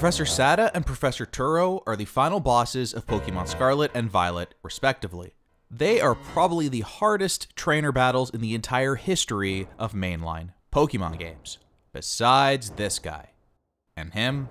Professor Sada and Professor Turo are the final bosses of Pokemon Scarlet and Violet, respectively. They are probably the hardest trainer battles in the entire history of mainline Pokemon games. Besides this guy. And him.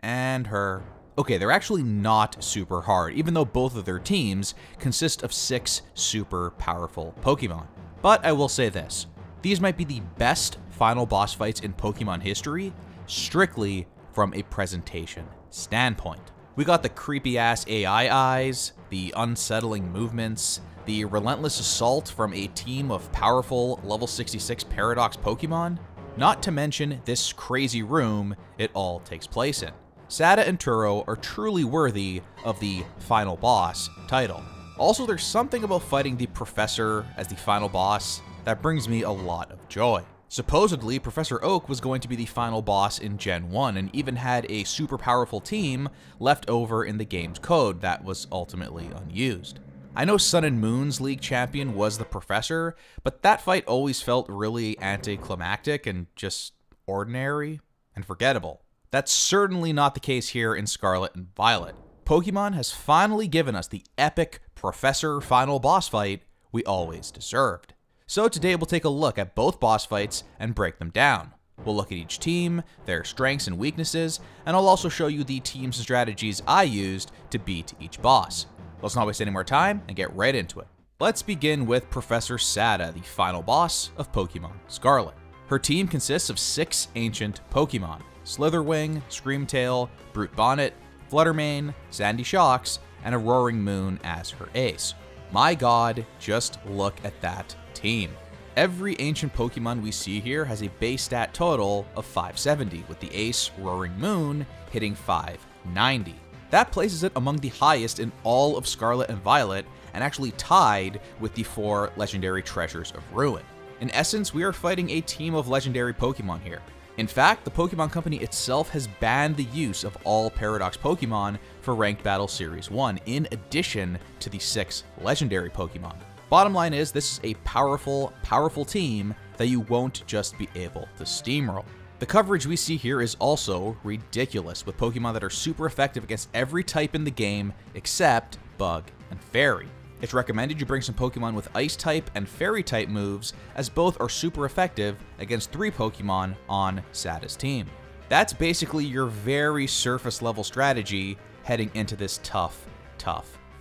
And her. Okay, they're actually not super hard, even though both of their teams consist of 6 super powerful Pokemon. But I will say this. These might be the best final boss fights in Pokemon history, strictly from a presentation standpoint. We got the creepy ass AI eyes, the unsettling movements, the relentless assault from a team of powerful level 66 Paradox Pokemon, not to mention this crazy room it all takes place in. Sada and Turo are truly worthy of the final boss title. Also, there's something about fighting the Professor as the final boss that brings me a lot of joy. Supposedly, Professor Oak was going to be the final boss in Gen 1 and even had a super powerful team left over in the game's code that was ultimately unused. I know Sun and Moon's League champion was the Professor, but that fight always felt really anticlimactic and just ordinary and forgettable. That's certainly not the case here in Scarlet and Violet. Pokemon has finally given us the epic Professor final boss fight we always deserved. So today we'll take a look at both boss fights and break them down. We'll look at each team, their strengths and weaknesses, and I'll also show you the teams and strategies I used to beat each boss. Let's not waste any more time and get right into it. Let's begin with Professor Sada, the final boss of Pokemon Scarlet. Her team consists of 6 ancient Pokemon: Slitherwing, Screamtail, Brute Bonnet, Fluttermane, Sandy Shocks, and a Roaring Moon as her ace. My god, just look at that team. Every ancient Pokemon we see here has a base stat total of 570, with the ace Roaring Moon hitting 590. That places it among the highest in all of Scarlet and Violet, and actually tied with the 4 legendary treasures of Ruin. In essence, we are fighting a team of legendary Pokemon here. In fact, the Pokemon Company itself has banned the use of all Paradox Pokemon for Ranked Battle Series 1, in addition to the 6 legendary Pokemon. Bottom line is, this is a powerful team that you won't just be able to steamroll. The coverage we see here is also ridiculous, with Pokemon that are super effective against every type in the game except Bug and Fairy. It's recommended you bring some Pokemon with Ice type and Fairy type moves, as both are super effective against 3 Pokemon on Sada's team. That's basically your very surface level strategy heading into this tough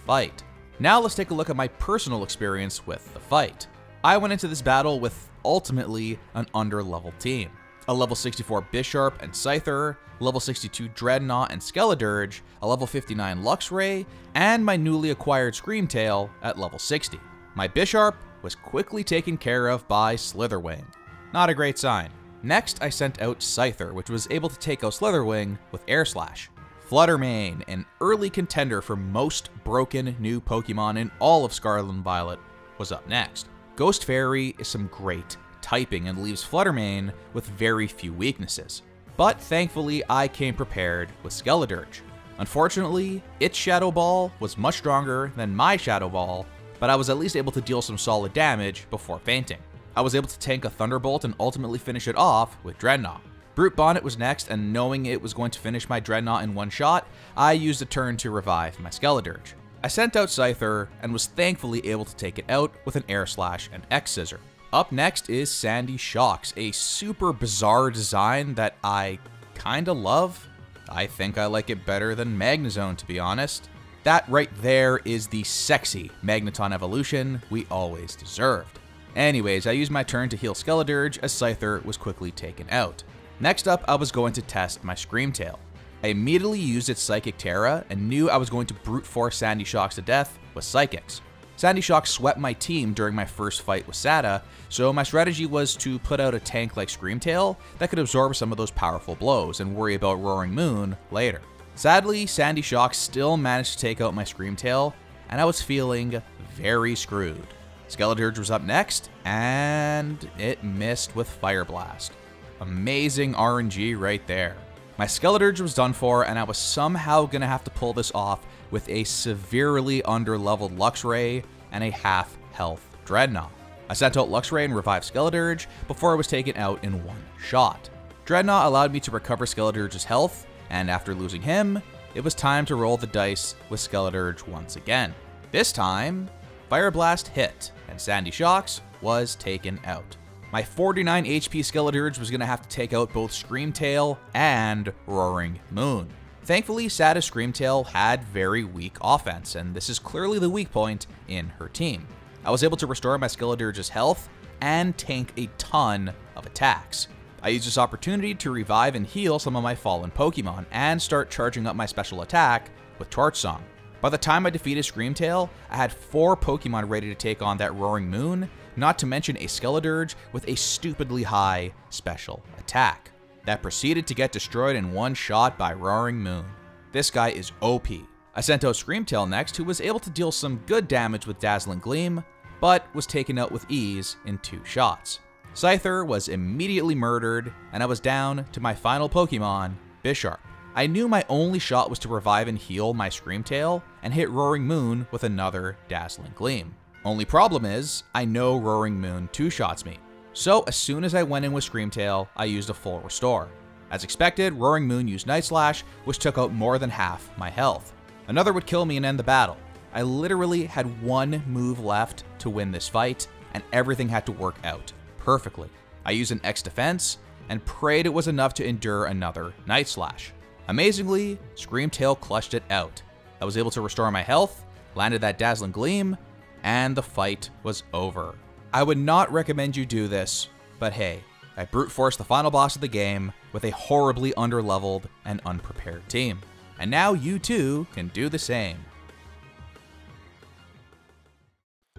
fight. Now let's take a look at my personal experience with the fight. I went into this battle with ultimately an under-leveled team. A level 64 Bisharp and Scyther, level 62 Dreadnought and Skeledirge, a level 59 Luxray, and my newly acquired Screamtail at level 60. My Bisharp was quickly taken care of by Slitherwing. Not a great sign. Next, I sent out Scyther, which was able to take out Slitherwing with Air Slash. Fluttermane, an early contender for most broken new Pokemon in all of Scarlet and Violet, was up next. Ghost Fairy is some great typing and leaves Fluttermane with very few weaknesses. But thankfully, I came prepared with Skeledirge. Unfortunately, its Shadow Ball was much stronger than my Shadow Ball, but I was at least able to deal some solid damage before fainting. I was able to tank a Thunderbolt and ultimately finish it off with Dreadnought. Brute Bonnet was next, and knowing it was going to finish my Dreadnought in one shot, I used a turn to revive my Skeledirge. I sent out Scyther and was thankfully able to take it out with an Air Slash and X-Scissor. Up next is Sandy Shocks, a super bizarre design that I kinda love. I think I like it better than Magnezone, to be honest. That right there is the sexy Magneton evolution we always deserved. Anyways, I used my turn to heal Skeledirge as Scyther was quickly taken out. Next up, I was going to test my Screamtail. I immediately used its Psychic Terra and knew I was going to brute force Sandy Shocks to death with Psychics. Sandy Shocks swept my team during my first fight with Sada, so my strategy was to put out a tank like Screamtail that could absorb some of those powerful blows and worry about Roaring Moon later. Sadly, Sandy Shocks still managed to take out my Screamtail, and I was feeling very screwed. Skeledirge was up next, and it missed with Fire Blast. Amazing RNG right there. My Skeledirge was done for, and I was somehow gonna have to pull this off with a severely under-leveled Luxray and a half-health Dreadnought. I sent out Luxray and revived Skeledirge before I was taken out in one shot. Dreadnought allowed me to recover Skeledirge's health, and after losing him, it was time to roll the dice with Skeleturge once again. This time, Fire Blast hit, and Sandy Shocks was taken out. My 49 HP Skeleturge was going to have to take out both Screamtail and Roaring Moon. Thankfully, Sada Screamtail had very weak offense, and this is clearly the weak point in her team. I was able to restore my Skeleturge's health and tank a ton of attacks. I used this opportunity to revive and heal some of my fallen Pokemon and start charging up my special attack with Torch Song. By the time I defeated Screamtail, I had 4 Pokemon ready to take on that Roaring Moon, not to mention a Skeleturge with a stupidly high special attack that proceeded to get destroyed in one shot by Roaring Moon. This guy is OP. I sent out Screamtail next, who was able to deal some good damage with Dazzling Gleam, but was taken out with ease in 2 shots. Scyther was immediately murdered, and I was down to my final Pokemon, Bisharp. I knew my only shot was to revive and heal my Screamtail and hit Roaring Moon with another Dazzling Gleam. Only problem is, I know Roaring Moon 2-shots me. So as soon as I went in with Screamtail, I used a full restore. As expected, Roaring Moon used Night Slash, which took out more than half my health. Another would kill me and end the battle. I literally had 1 move left to win this fight, and everything had to work out perfectly. I used an X defense and prayed it was enough to endure another Night Slash. Amazingly, Screamtail clutched it out. I was able to restore my health, landed that Dazzling Gleam, and the fight was over. I would not recommend you do this, but hey, I brute forced the final boss of the game with a horribly underleveled and unprepared team. And now you too can do the same.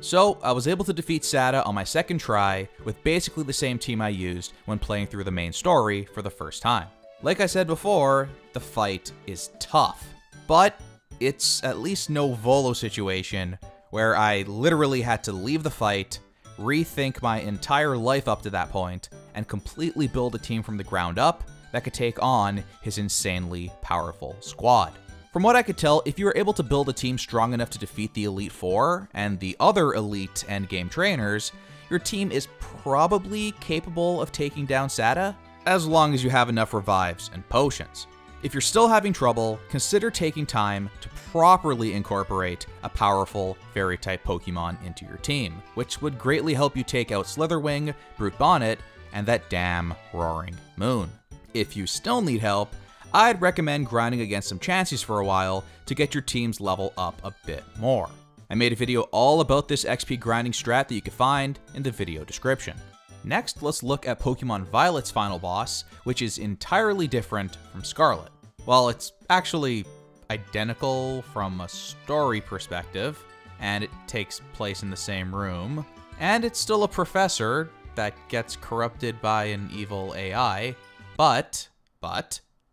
So, I was able to defeat Sada on my second try with basically the same team I used when playing through the main story for the first time. Like I said before, the fight is tough, but it's at least no Volo situation where I literally had to leave the fight, rethink my entire life up to that point, and completely build a team from the ground up that could take on his insanely powerful squad. From what I could tell, if you were able to build a team strong enough to defeat the Elite Four and the other elite endgame trainers, your team is probably capable of taking down Sada, as long as you have enough revives and potions. If you're still having trouble, consider taking time to properly incorporate a powerful Fairy-type Pokemon into your team, which would greatly help you take out Slitherwing, Brute Bonnet, and that damn Roaring Moon. If you still need help, I'd recommend grinding against some Chanseys for a while to get your team's level up a bit more. I made a video all about this XP grinding strat that you can find in the video description. Next, let's look at Pokemon Violet's final boss, which is entirely different from Scarlet. Well, it's actually identical from a story perspective, and it takes place in the same room, and it's still a professor that gets corrupted by an evil AI, but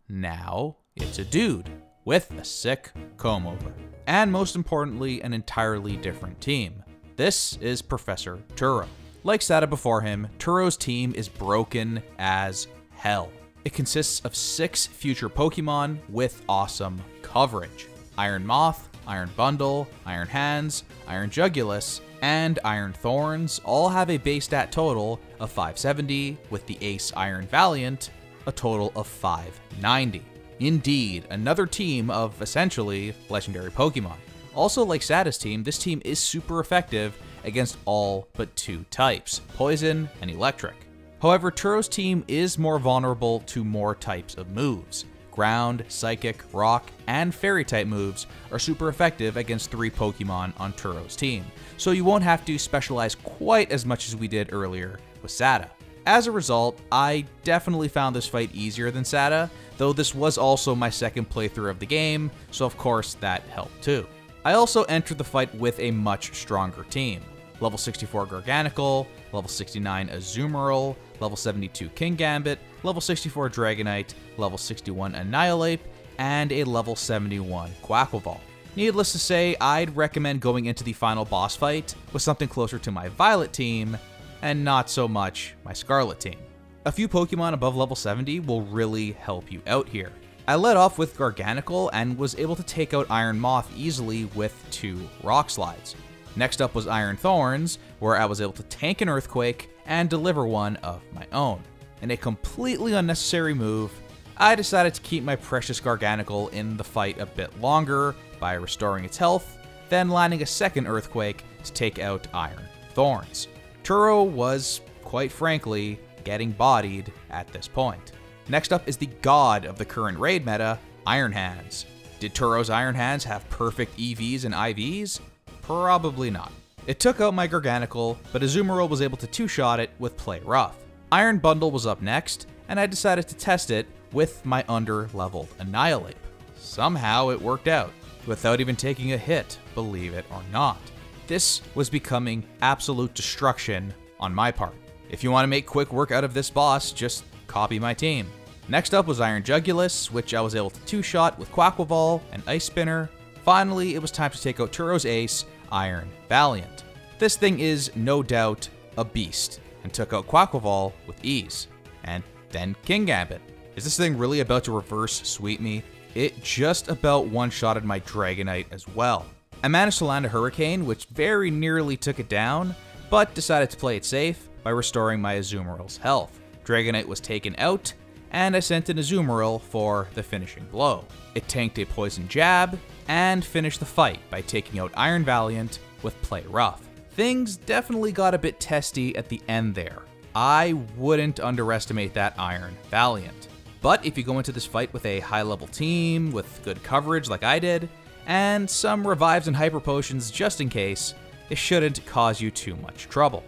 now it's a dude with a sick comb-over. And most importantly, an entirely different team. This is Professor Turo. Like Sada before him, Turo's team is broken as hell. It consists of 6 future Pokemon with awesome coverage. Iron Moth, Iron Bundle, Iron Hands, Iron Jugulus, and Iron Thorns all have a base stat total of 570, with the Ace Iron Valiant a total of 590. Indeed, another team of essentially legendary Pokemon. Also, like Sada's team, this team is super effective against all but 2 types, Poison and Electric. However, Turo's team is more vulnerable to more types of moves. Ground, Psychic, Rock, and Fairy-type moves are super effective against 3 Pokemon on Turo's team, so you won't have to specialize quite as much as we did earlier with Sada. As a result, I definitely found this fight easier than Sada, though this was also my second playthrough of the game, so of course that helped too. I also entered the fight with a much stronger team. Level 64 Garganacl, level 69 Azumarill, level 72 Kingambit, level 64 Dragonite, level 61 Annihilate, and a level 71 Quaquaval. Needless to say, I'd recommend going into the final boss fight with something closer to my Violet team, and not so much my Scarlet team. A few Pokemon above level 70 will really help you out here. I led off with Garganacl and was able to take out Iron Moth easily with 2 Rock Slides. Next up was Iron Thorns, where I was able to tank an Earthquake and deliver one of my own. In a completely unnecessary move, I decided to keep my precious Garganacl in the fight a bit longer by restoring its health, then landing a second Earthquake to take out Iron Thorns. Turo was, quite frankly, getting bodied at this point. Next up is the god of the current raid meta, Iron Hands. Did Turo's Iron Hands have perfect EVs and IVs? Probably not. It took out my Garganacl, but Azumarill was able to two-shot it with Play Rough. Iron Bundle was up next, and I decided to test it with my under-leveled Annihilate. Somehow it worked out, without even taking a hit, believe it or not. This was becoming absolute destruction on my part. If you want to make quick work out of this boss, just copy my team. Next up was Iron Jugulus, which I was able to two-shot with Quaquaval and Ice Spinner. Finally, it was time to take out Turo's ace, Iron Valiant. This thing is, no doubt, a beast, and took out Quaquaval with ease. And then King Gambit. Is this thing really about to reverse sweep me? It just about one-shotted my Dragonite as well. I managed to land a Hurricane, which very nearly took it down, but decided to play it safe by restoring my Azumarill's health. Dragonite was taken out, and I sent an Azumarill for the finishing blow. It tanked a Poison Jab, and finished the fight by taking out Iron Valiant with Play Rough. Things definitely got a bit testy at the end there. I wouldn't underestimate that Iron Valiant. But if you go into this fight with a high-level team, with good coverage like I did, and some revives and hyper potions just in case, it shouldn't cause you too much trouble.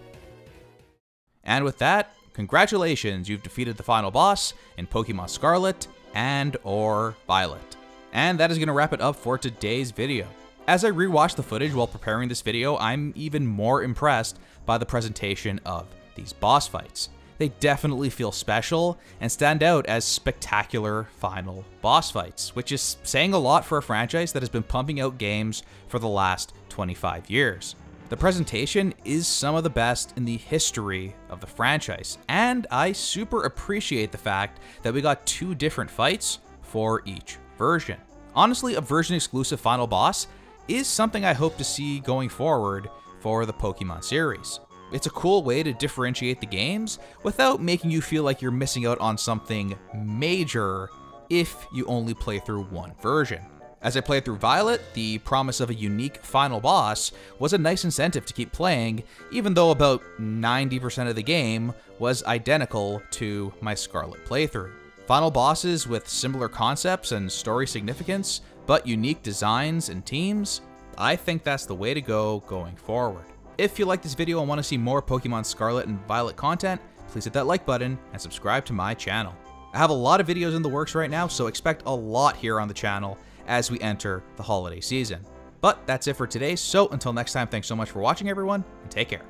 And with that, congratulations, you've defeated the final boss in Pokemon Scarlet and/or Violet. And that is going to wrap it up for today's video. As I rewatched the footage while preparing this video, I'm even more impressed by the presentation of these boss fights. They definitely feel special and stand out as spectacular final boss fights, which is saying a lot for a franchise that has been pumping out games for the last 25 years. The presentation is some of the best in the history of the franchise, and I super appreciate the fact that we got 2 different fights for each version. Honestly, a version exclusive final boss is something I hope to see going forward for the Pokemon series. It's a cool way to differentiate the games without making you feel like you're missing out on something major if you only play through one version. As I played through Violet, the promise of a unique final boss was a nice incentive to keep playing, even though about 90% of the game was identical to my Scarlet playthrough. Final bosses with similar concepts and story significance, but unique designs and teams, I think that's the way to go going forward. If you like this video and want to see more Pokemon Scarlet and Violet content, please hit that like button and subscribe to my channel. I have a lot of videos in the works right now, so expect a lot here on the channel as we enter the holiday season. But that's it for today, so until next time, thanks so much for watching everyone, and take care.